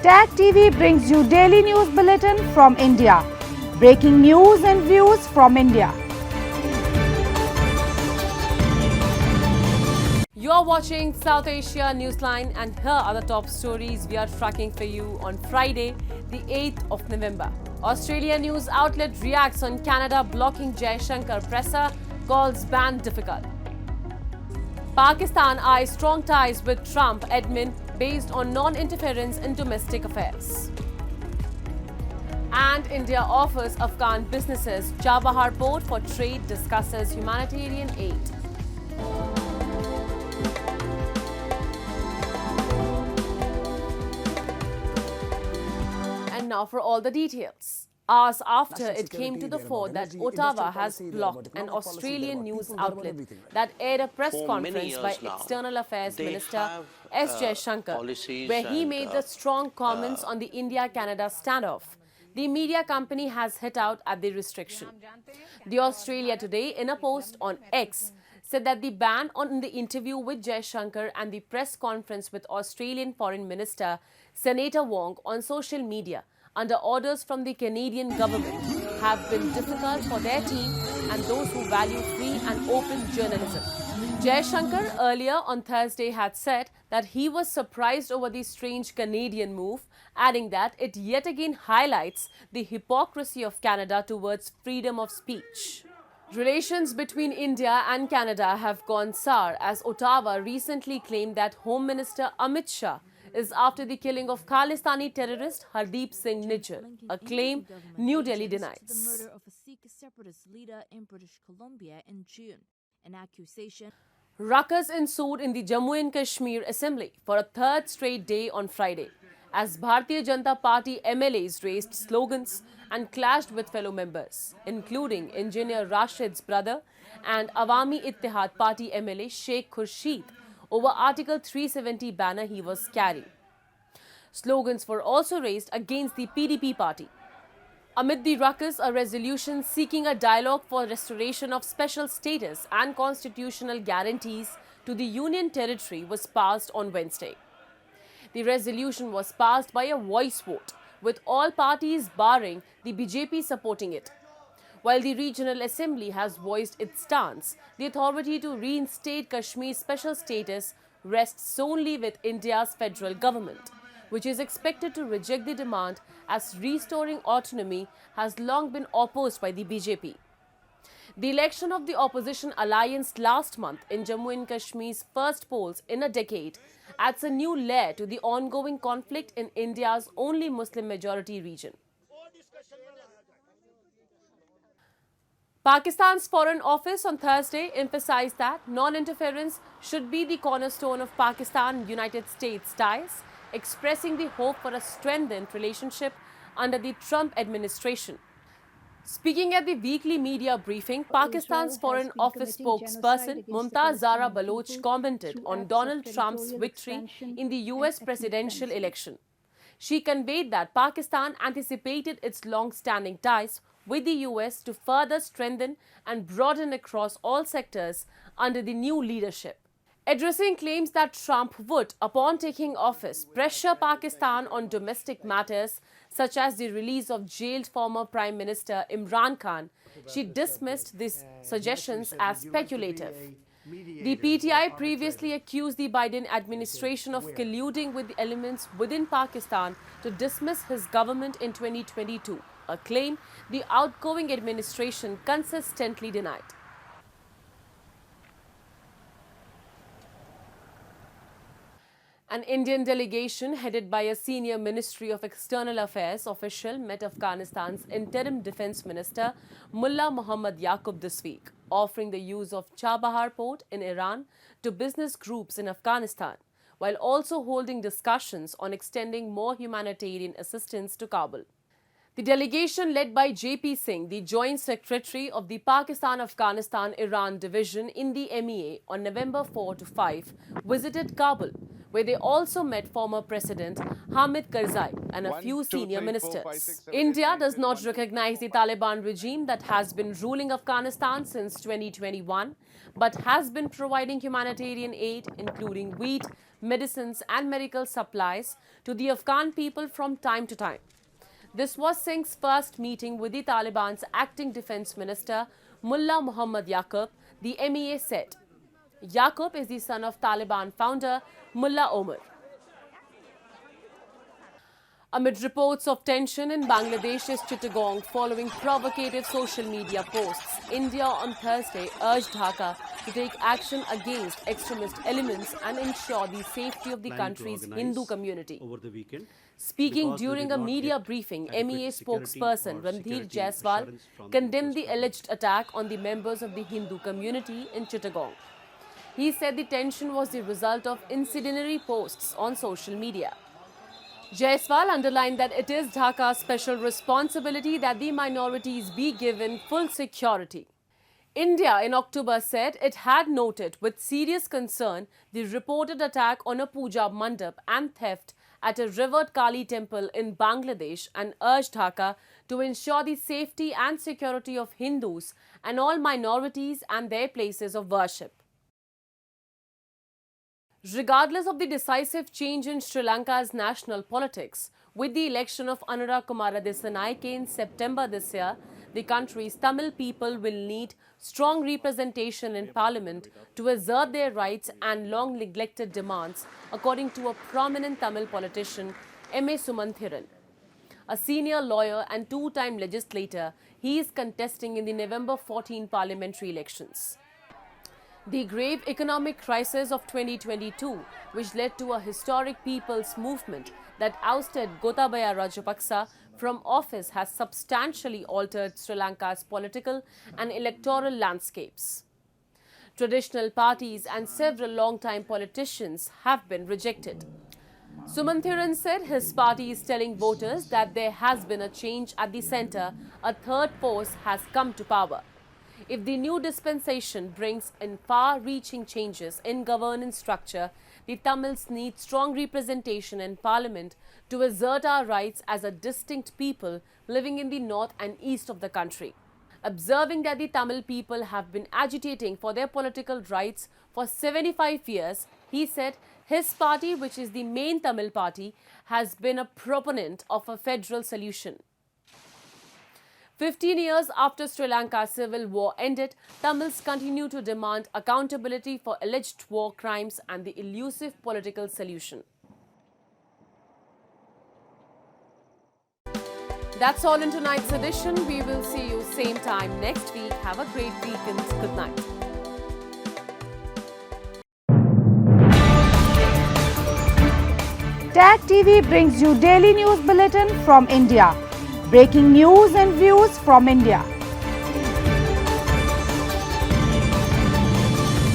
Tag TV brings you daily news bulletin from India. Breaking news and views from India. You are watching South Asia Newsline, and here are the top stories we are tracking for you on Friday, the 8th of November. Australia news outlet reacts on Canada blocking Jaishankar presser, calls ban difficult. Pakistan eyes strong ties with Trump admin based on non-interference in domestic affairs. And India offers Afghan businesses Chabahar port for trade, discusses humanitarian aid. And now for all the details. Hours after it came to the fore that Ottawa has blocked an Australian news outlet that aired a press conference by External Affairs Minister S. Jaishankar, where he made the strong comments on the India-Canada standoff. The media company has hit out at the restriction. The Australia Today, in a post on X, said that the ban on the interview with Jaishankar and the press conference with Australian Foreign Minister Senator Wong on social media under orders from the Canadian government have been difficult for their team and those who value free and open journalism. Jaishankar earlier on Thursday had said that he was surprised over the strange Canadian move, adding that it yet again highlights the hypocrisy of Canada towards freedom of speech. Relations between India and Canada have gone sour as Ottawa recently claimed that Home Minister Amit Shah is after the killing of Khalistani terrorist Hardeep Singh Nijjar, a claim New Delhi denies. The murder of a Sikh separatist leader in British Columbia in June, an accusation. Ruckus ensued in the Jammu and Kashmir Assembly for a third straight day on Friday, as Bharatiya Janata Party MLAs raised slogans and clashed with fellow members, including engineer Rashid's brother and Awami Ittihad Party MLA Sheikh Khurshid, over Article 370 banner he was carrying. Slogans were also raised against the PDP party. Amid the ruckus, a resolution seeking a dialogue for restoration of special status and constitutional guarantees to the Union Territory was passed on Wednesday. The resolution was passed by a voice vote, with all parties barring the BJP supporting it. While the Regional Assembly has voiced its stance, the authority to reinstate Kashmir's special status rests solely with India's federal government, which is expected to reject the demand as restoring autonomy has long been opposed by the BJP. The election of the opposition alliance last month in Jammu and Kashmir's first polls in a decade adds a new layer to the ongoing conflict in India's only Muslim-majority region. Pakistan's Foreign Office on Thursday emphasized that non-interference should be the cornerstone of Pakistan-United States ties, expressing the hope for a strengthened relationship under the Trump administration. Speaking at the weekly media briefing, Pakistan's Foreign Office spokesperson Mumtaz Zara Baloch commented on Donald Trump's victory in the US presidential election. She conveyed that Pakistan anticipated its long-standing ties with the US to further strengthen and broaden across all sectors under the new leadership. Addressing claims that Trump would, upon taking office, pressure Pakistan on domestic matters such as the release of jailed former Prime Minister Imran Khan, she dismissed these suggestions as speculative. The PTI previously accused the Biden administration of colluding with the elements within Pakistan to dismiss his government in 2022, a claim the outgoing administration consistently denied. An Indian delegation headed by a senior Ministry of External Affairs official met Afghanistan's interim defense minister Mullah Muhammad Yaqub this week, offering the use of Chabahar port in Iran to business groups in Afghanistan, while also holding discussions on extending more humanitarian assistance to Kabul. The delegation led by J.P. Singh, the Joint Secretary of the Pakistan-Afghanistan-Iran Division in the MEA on November 4 to 5, visited Kabul, where they also met former President Hamid Karzai and a few senior ministers. India does not recognize the Taliban regime that has been ruling Afghanistan since 2021, but has been providing humanitarian aid, including wheat, medicines and medical supplies, to the Afghan people from time to time. This was Singh's first meeting with the Taliban's acting defense minister, Mullah Muhammad Yaqub, the MEA said. Yaqub is the son of Taliban founder Mullah Omar. Amid reports of tension in Bangladesh's Chittagong following provocative social media posts, India on Thursday urged Dhaka to take action against extremist elements and ensure the safety of the country's Hindu community. Over the weekend, speaking during a media briefing, MEA spokesperson Ranveer Jaiswal condemned the alleged attack on the members of the Hindu community in Chittagong. He said the tension was the result of incendiary posts on social media. Jaiswal underlined that it is Dhaka's special responsibility that the minorities be given full security. India in October said it had noted with serious concern the reported attack on a puja mandap and theft at a revered Kali temple in Bangladesh and urged Dhaka to ensure the safety and security of Hindus and all minorities and their places of worship. Regardless of the decisive change in Sri Lanka's national politics, with the election of Anura Kumara Dissanayake in September this year, the country's Tamil people will need strong representation in parliament to assert their rights and long-neglected demands, according to a prominent Tamil politician, M.A. Sumanthiran. A senior lawyer and two-time legislator, he is contesting in the November 14 parliamentary elections. The grave economic crisis of 2022, which led to a historic people's movement that ousted Gotabaya Rajapaksa from office, has substantially altered Sri Lanka's political and electoral landscapes. Traditional parties and several long-time politicians have been rejected. Sumanthiran said his party is telling voters that there has been a change at the centre, a third force has come to power. If the new dispensation brings in far-reaching changes in governance structure, the Tamils need strong representation in parliament to assert our rights as a distinct people living in the north and east of the country. Observing that the Tamil people have been agitating for their political rights for 75 years, he said his party, which is the main Tamil party, has been a proponent of a federal solution. 15 years after Sri Lanka's civil war ended, Tamils continue to demand accountability for alleged war crimes and the elusive political solution. That's all in tonight's edition. We will see you same time next week. Have a great weekend. Good night. TAG TV brings you daily news bulletin from India. Breaking news and views from India.